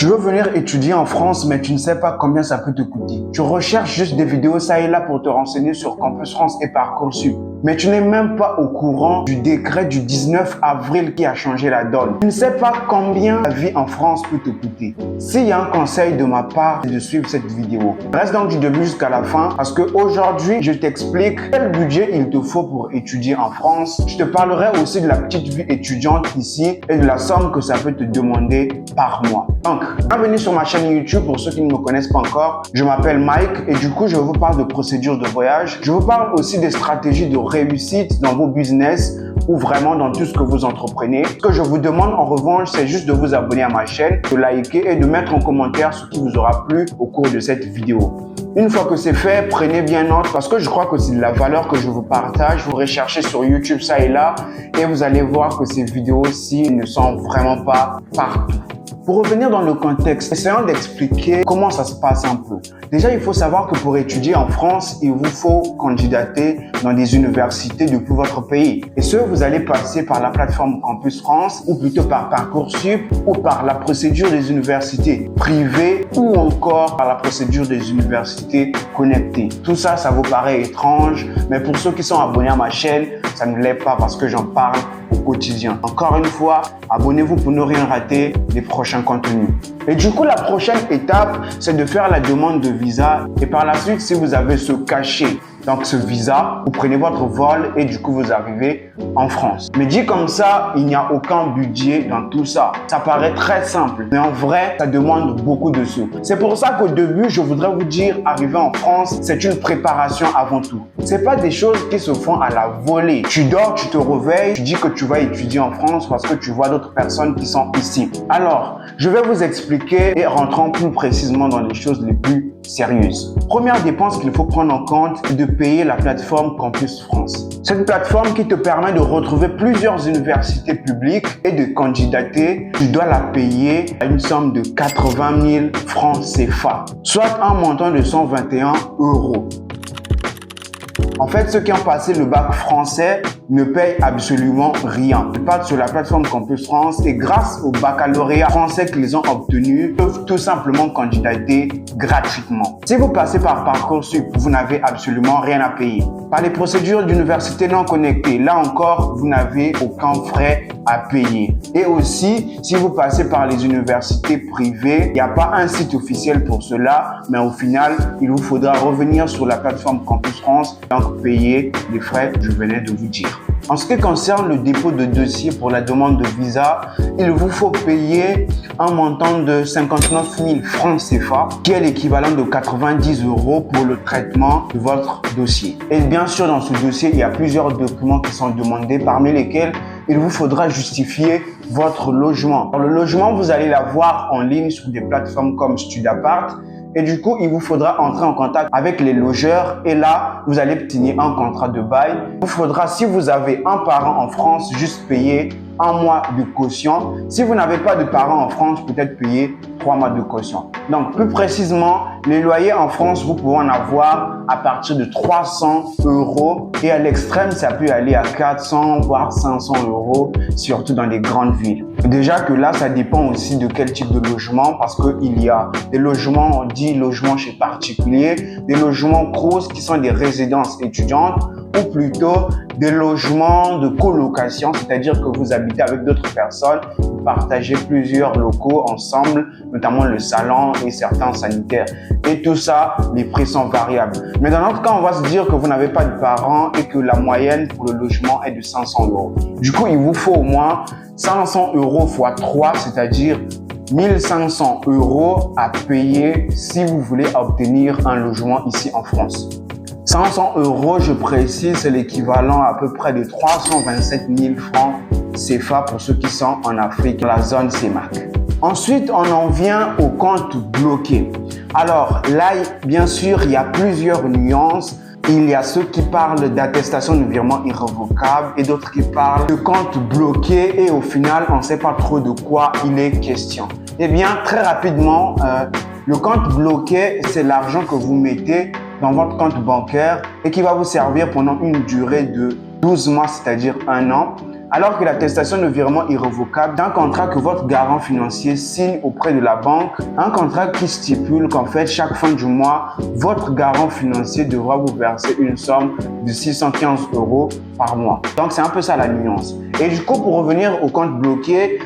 Tu veux venir étudier en France, mais tu ne sais pas combien ça peut te coûter. Tu recherches juste des vidéos ça et là pour te renseigner sur Campus France et Parcoursup. Mais tu n'es même pas au courant du décret du 19 avril qui a changé la donne. Tu ne sais pas combien la vie en France peut te coûter. S'il y a un conseil de ma part, c'est de suivre cette vidéo. Reste donc du début jusqu'à la fin parce qu'aujourd'hui, je t'explique quel budget il te faut pour étudier en France. Je te parlerai aussi de la petite vie étudiante ici et de la somme que ça peut te demander par mois. Donc, bienvenue sur ma chaîne YouTube pour ceux qui ne me connaissent pas encore. Je m'appelle Mike et du coup, je vous parle de procédures de voyage. Je vous parle aussi des stratégies de réussite dans vos business ou vraiment dans tout ce que vous entreprenez. Ce que je vous demande en revanche, c'est juste de vous abonner à ma chaîne, de liker et de mettre en commentaire ce qui vous aura plu au cours de cette vidéo. Une fois que c'est fait, prenez bien note parce que je crois que c'est de la valeur que je vous partage. Vous recherchez sur YouTube ça et là et vous allez voir que ces vidéos-ci ne sont vraiment pas partout. Pour revenir dans le contexte, essayons d'expliquer comment ça se passe un peu. Déjà, il faut savoir que pour étudier en France, il vous faut candidater dans des universités depuis votre pays. Et ce, vous allez passer par la plateforme Campus France ou plutôt par Parcoursup ou par la procédure des universités privées ou encore par la procédure des universités connectées. Tout ça, ça vous paraît étrange, mais pour ceux qui sont abonnés à ma chaîne, ça ne l'est pas parce que j'en parle au quotidien. Encore une fois, abonnez-vous pour ne rien rater des prochains contenus. Et du coup, la prochaine étape, c'est de faire la demande de visa et par la suite, si vous avez ce cachet, donc ce visa, vous prenez votre vol et du coup, vous arrivez en France. Mais dit comme ça, il n'y a aucun budget dans tout ça. Ça paraît très simple, mais en vrai, ça demande beaucoup de sous. C'est pour ça qu'au début, je voudrais vous dire, arriver en France, c'est une préparation avant tout. C'est pas des choses qui se font à la volée. Tu dors, tu te réveilles, tu dis que tu vas étudier en France parce que tu vois d'autres personnes qui sont ici. Alors, je vais vous expliquer et rentrons plus précisément dans les choses les plus sérieuses. Première dépense qu'il faut prendre en compte est de payer la plateforme Campus France. Cette plateforme qui te permet de retrouver plusieurs universités publiques et de candidater, tu dois la payer à une somme de 80 000 francs CFA, soit un montant de 121 €. En fait, ceux qui ont passé le bac français ne payent absolument rien. Ils partent sur la plateforme Campus France et grâce au baccalauréat français qu'ils ont obtenu, peuvent tout simplement candidater gratuitement. Si vous passez par Parcoursup, vous n'avez absolument rien à payer. Par les procédures d'université non connectées, là encore, vous n'avez aucun frais à payer. Et aussi, si vous passez par les universités privées, il n'y a pas un site officiel pour cela, mais au final, il vous faudra revenir sur la plateforme Campus France, donc payer les frais que je venais de vous dire. En ce qui concerne le dépôt de dossier pour la demande de visa, il vous faut payer un montant de 59 000 francs CFA, qui est l'équivalent de 90 € pour le traitement de votre dossier. Et bien sûr, dans ce dossier, il y a plusieurs documents qui sont demandés, parmi lesquels il vous faudra justifier votre logement. Alors, le logement, vous allez l'avoir en ligne sur des plateformes comme Studapart. Et du coup, il vous faudra entrer en contact avec les logeurs et là, vous allez signer un contrat de bail. Il vous faudra, si vous avez un parent en France, juste payer un mois de caution. Si vous n'avez pas de parents en France, peut-être payer 3 mois de caution. Donc, plus précisément, les loyers en France, vous pouvez en avoir à partir de 300 € et à l'extrême, ça peut aller à 400 voire 500 €, surtout dans les grandes villes. Déjà que là, ça dépend aussi de quel type de logement parce qu'il y a des logements, on dit logements chez particuliers, des logements crous qui sont des résidences étudiantes ou plutôt des logements de colocation, c'est-à-dire que vous habitez avec d'autres personnes, vous partagez plusieurs locaux ensemble, notamment le salon et certains sanitaires. Et tout ça, les prix sont variables. Mais dans notre cas, on va se dire que vous n'avez pas de parents et que la moyenne pour le logement est de 500 €. Du coup, il vous faut au moins 500 € x 3, c'est-à-dire 1500 € à payer si vous voulez obtenir un logement ici en France. 500 €, je précise, c'est l'équivalent à peu près de 327 000 francs CFA pour ceux qui sont en Afrique, la zone CEMAC. Ensuite, on en vient au compte bloqué. Alors là, bien sûr, il y a plusieurs nuances. Il y a ceux qui parlent d'attestation de virement irrévocable et d'autres qui parlent de compte bloqué et au final, on ne sait pas trop de quoi il est question. Eh bien, très rapidement, le compte bloqué, c'est l'argent que vous mettez dans votre compte bancaire et qui va vous servir pendant une durée de 12 mois, c'est-à-dire un an. Alors que l'attestation de virement irrévocable, c'est un contrat que votre garant financier signe auprès de la banque, un contrat qui stipule qu'en fait, chaque fin du mois, votre garant financier devra vous verser une somme de 615 € par mois. Donc, c'est un peu ça la nuance. Et du coup, pour revenir au compte bloqué,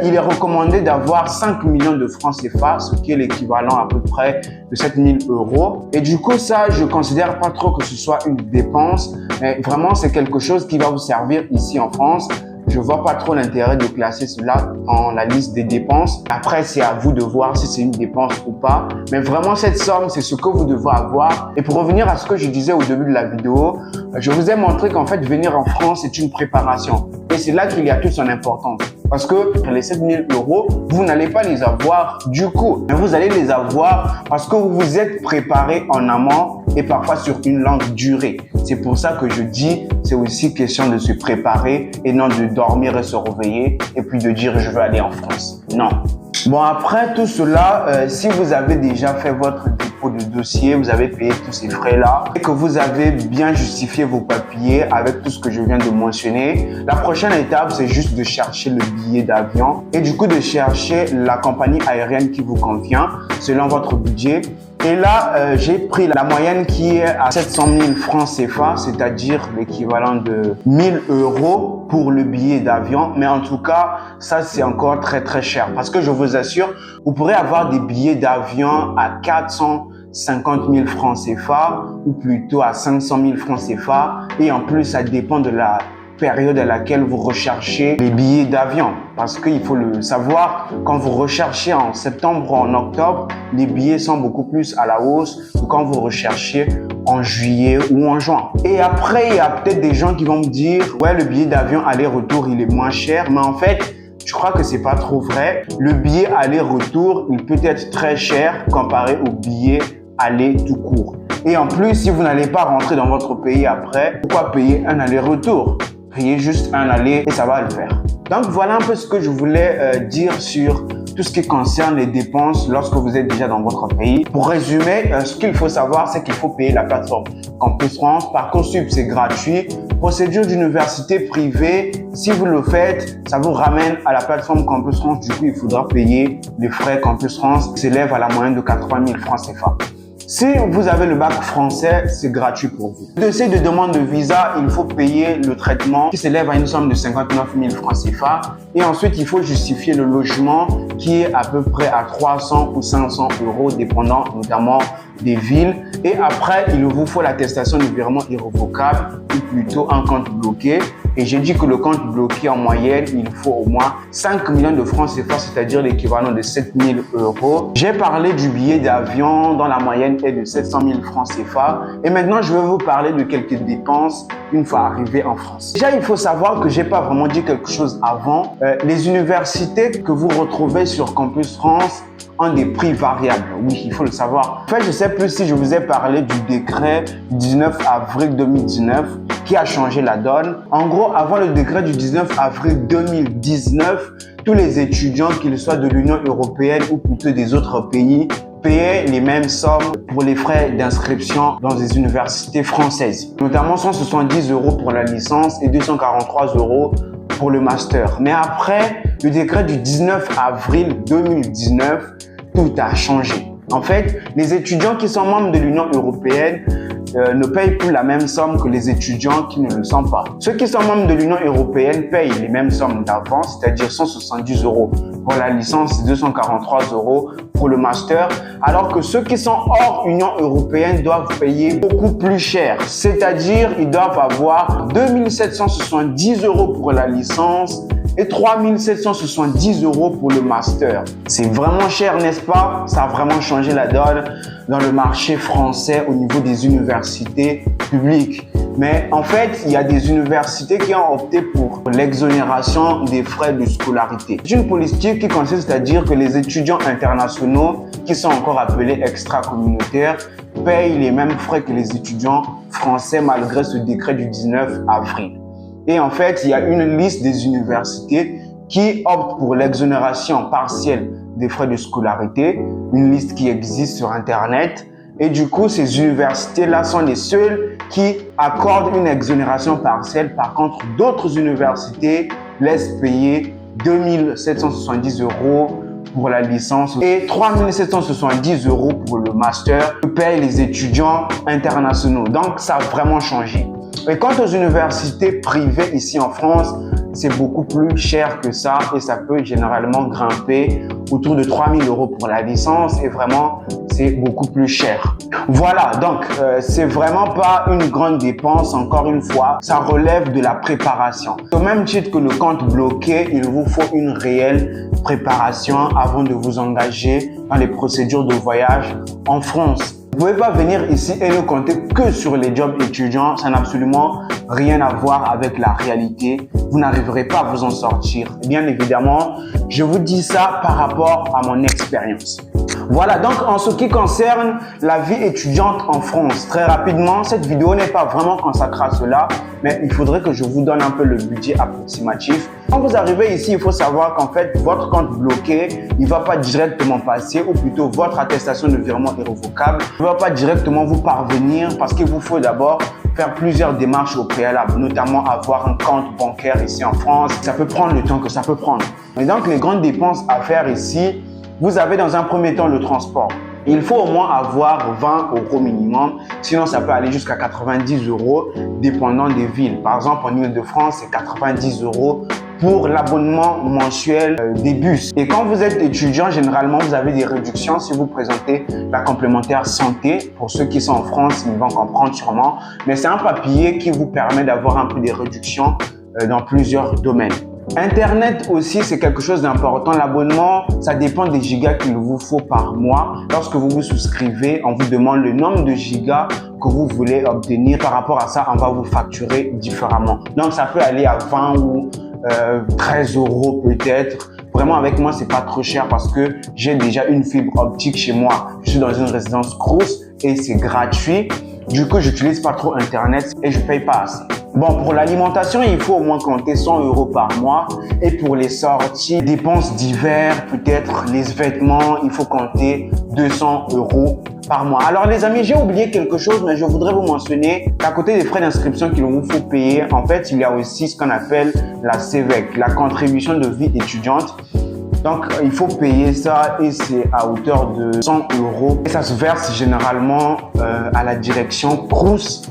il est recommandé d'avoir 5 millions de francs CFA, ce qui est l'équivalent à peu près de 7 000 €. Et du coup, ça, je considère pas trop que ce soit une dépense, mais vraiment, c'est quelque chose qui va vous servir ici en France. Je vois pas trop l'intérêt de classer cela dans la liste des dépenses. Après, c'est à vous de voir si c'est une dépense ou pas. Mais vraiment, cette somme, c'est ce que vous devez avoir. Et pour revenir à ce que je disais au début de la vidéo, je vous ai montré qu'en fait, venir en France, c'est une préparation. Et c'est là qu'il y a toute son importance. Parce que les 7 000 €, vous n'allez pas les avoir du coup. Mais vous allez les avoir parce que vous vous êtes préparé en amont et parfois sur une longue durée. C'est pour ça que je dis, c'est aussi question de se préparer et non de dormir et se réveiller et puis de dire je veux aller en France. Non. Bon, après tout cela, si vous avez déjà fait votre dépôt de dossier, vous avez payé tous ces frais-là et que vous avez bien justifié vos papiers avec tout ce que je viens de mentionner, la prochaine étape, c'est juste de chercher le billet d'avion et du coup de chercher la compagnie aérienne qui vous convient selon votre budget. Et là, j'ai pris la moyenne qui est à 700 000 francs CFA, c'est-à-dire l'équivalent de 1 000 € pour le billet d'avion. Mais en tout cas, ça, c'est encore très, très cher. Parce que je vous assure, vous pourrez avoir des billets d'avion à 450 000 francs CFA ou plutôt à 500 000 francs CFA. Et en plus, ça dépend de la période à laquelle vous recherchez les billets d'avion. Parce qu'il faut le savoir, quand vous recherchez en septembre ou en octobre, les billets sont beaucoup plus à la hausse que quand vous recherchez en juillet ou en juin. Et après, il y a peut-être des gens qui vont me dire « Ouais, le billet d'avion aller-retour, il est moins cher. » Mais en fait, je crois que c'est pas trop vrai. Le billet aller-retour, il peut être très cher comparé au billet aller tout court. Et en plus, si vous n'allez pas rentrer dans votre pays après, pourquoi payer un aller-retour? Payez juste un aller et ça va le faire. Donc voilà un peu ce que je voulais dire sur tout ce qui concerne les dépenses lorsque vous êtes déjà dans votre pays. Pour résumer, ce qu'il faut savoir, c'est qu'il faut payer la plateforme Campus France. Parcoursup, c'est gratuit. Procédure d'université privée, si vous le faites, ça vous ramène à la plateforme Campus France. Du coup, il faudra payer les frais Campus France qui s'élèvent à la moyenne de 80 000 francs CFA. Si vous avez le bac français, c'est gratuit pour vous. Le dossier de demande de visa, il faut payer le traitement qui s'élève à une somme de 59 000 francs CFA. Et ensuite, il faut justifier le logement qui est à peu près à 300 ou 500 € dépendant notamment des villes. Et après, il vous faut l'attestation de virement irrévocable ou plutôt un compte bloqué. Et j'ai dit que le compte bloqué en moyenne, il faut au moins 5 millions de francs CFA, c'est-à-dire l'équivalent de 7 000 €. J'ai parlé du billet d'avion dont la moyenne est de 700 000 francs CFA. Et maintenant, je vais vous parler de quelques dépenses une fois arrivé en France. Déjà, il faut savoir que j'ai pas vraiment dit quelque chose avant. Les universités que vous retrouvez sur Campus France ont des prix variables. Oui, il faut le savoir. En fait, je sais plus si je vous ai parlé du décret du 19 avril 2019 qui a changé la donne. En gros, avant le décret du 19 avril 2019, tous les étudiants, qu'ils soient de l'Union européenne ou plutôt des autres pays, payaient les mêmes sommes pour les frais d'inscription dans des universités françaises. Notamment 170 € pour la licence et 243 € pour le master. Mais après le décret du 19 avril 2019, tout a changé. En fait, les étudiants qui sont membres de l'Union européenne ne payent plus la même somme que les étudiants qui ne le sont pas. Ceux qui sont membres de l'Union européenne payent les mêmes sommes d'avant, c'est-à-dire 170 € pour la licence et 243 € pour le master, alors que ceux qui sont hors Union européenne doivent payer beaucoup plus cher, c'est-à-dire ils doivent avoir 2 770 € pour la licence et 3 770 € pour le master. C'est vraiment cher, n'est-ce pas? Ça a vraiment changé la donne dans le marché français au niveau des universités publiques. Mais en fait, il y a des universités qui ont opté pour l'exonération des frais de scolarité. C'est une politique qui consiste à dire que les étudiants internationaux, qui sont encore appelés extra-communautaires, payent les mêmes frais que les étudiants français malgré ce décret du 19 avril. Et en fait, il y a une liste des universités qui optent pour l'exonération partielle des frais de scolarité, une liste qui existe sur Internet. Et du coup, ces universités-là sont les seules qui accordent une exonération partielle. Par contre, d'autres universités laissent payer 2 770 € pour la licence et 3 770 € pour le master que payent les étudiants internationaux. Donc, ça a vraiment changé. Et quant aux universités privées ici en France, c'est beaucoup plus cher que ça et ça peut généralement grimper autour de 3 000 € pour la licence et vraiment, c'est beaucoup plus cher. Voilà, donc c'est vraiment pas une grande dépense, encore une fois, ça relève de la préparation. Au même titre que le compte bloqué, il vous faut une réelle préparation avant de vous engager dans les procédures de voyage en France. Vous ne pouvez pas venir ici et ne compter que sur les jobs étudiants. Ça n'a absolument rien à voir avec la réalité. Vous n'arriverez pas à vous en sortir. Bien évidemment, je vous dis ça par rapport à mon expérience. Voilà, donc en ce qui concerne la vie étudiante en France, très rapidement, cette vidéo n'est pas vraiment consacrée à cela, mais il faudrait que je vous donne un peu le budget approximatif. Quand vous arrivez ici, il faut savoir qu'en fait, votre compte bloqué, il ne va pas directement passer, ou plutôt votre attestation de virement irrévocable ne va pas directement vous parvenir parce qu'il vous faut d'abord faire plusieurs démarches au préalable, notamment avoir un compte bancaire ici en France. Ça peut prendre le temps que ça peut prendre. Et donc, les grandes dépenses à faire ici, vous avez dans un premier temps le transport. Il faut au moins avoir 20 € minimum, sinon ça peut aller jusqu'à 90 € dépendant des villes. Par exemple, en Île-de-France, c'est 90 € pour l'abonnement mensuel des bus. Et quand vous êtes étudiant, généralement, vous avez des réductions si vous présentez la complémentaire santé. Pour ceux qui sont en France, ils vont comprendre sûrement. Mais c'est un papier qui vous permet d'avoir un peu des réductions dans plusieurs domaines. Internet aussi, c'est quelque chose d'important. L'abonnement, ça dépend des gigas qu'il vous faut par mois. Lorsque vous vous souscrivez, on vous demande le nombre de gigas que vous voulez obtenir. Par rapport à ça, on va vous facturer différemment. Donc, ça peut aller à 20 ou 13 € peut-être. Vraiment, avec moi, c'est pas trop cher parce que j'ai déjà une fibre optique chez moi. Je suis dans une résidence Crous et c'est gratuit. Du coup, j'utilise pas trop Internet et je paye pas assez. Bon, pour l'alimentation, il faut au moins compter 100 € par mois. Et pour les sorties, dépenses d'hiver, peut-être les vêtements, il faut compter 200 € par mois. Alors les amis, j'ai oublié quelque chose, mais je voudrais vous mentionner qu'à côté des frais d'inscription qu'il vous faut payer, en fait, il y a aussi ce qu'on appelle la CVEC, la contribution de vie étudiante. Donc, il faut payer ça et c'est à hauteur de 100 €. Et ça se verse généralement à la direction Crous.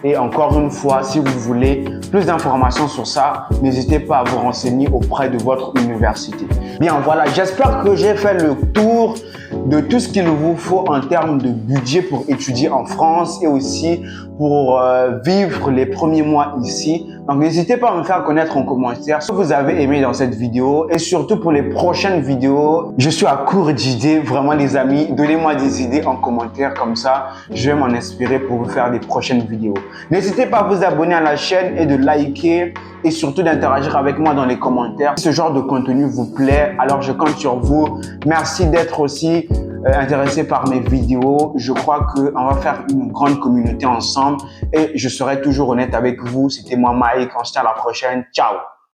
Et encore une fois, si vous voulez plus d'informations sur ça, n'hésitez pas à vous renseigner auprès de votre université. Bien, voilà, j'espère que j'ai fait le tour de tout ce qu'il vous faut en termes de budget pour étudier en France et aussi pour vivre les premiers mois ici. Donc, n'hésitez pas à me faire connaître en commentaire ce que vous avez aimé dans cette vidéo et surtout pour les prochaines vidéos. Je suis à court d'idées, vraiment les amis. Donnez-moi des idées en commentaire, comme ça, je vais m'en inspirer pour vous faire des prochaines vidéos. N'hésitez pas à vous abonner à la chaîne et de liker et surtout d'interagir avec moi dans les commentaires. Si ce genre de contenu vous plaît, alors je compte sur vous. Merci d'être aussi intéressé par mes vidéos. Je crois qu'on va faire une grande communauté ensemble et je serai toujours honnête avec vous. C'était moi Mike, on se dit à la prochaine. Ciao!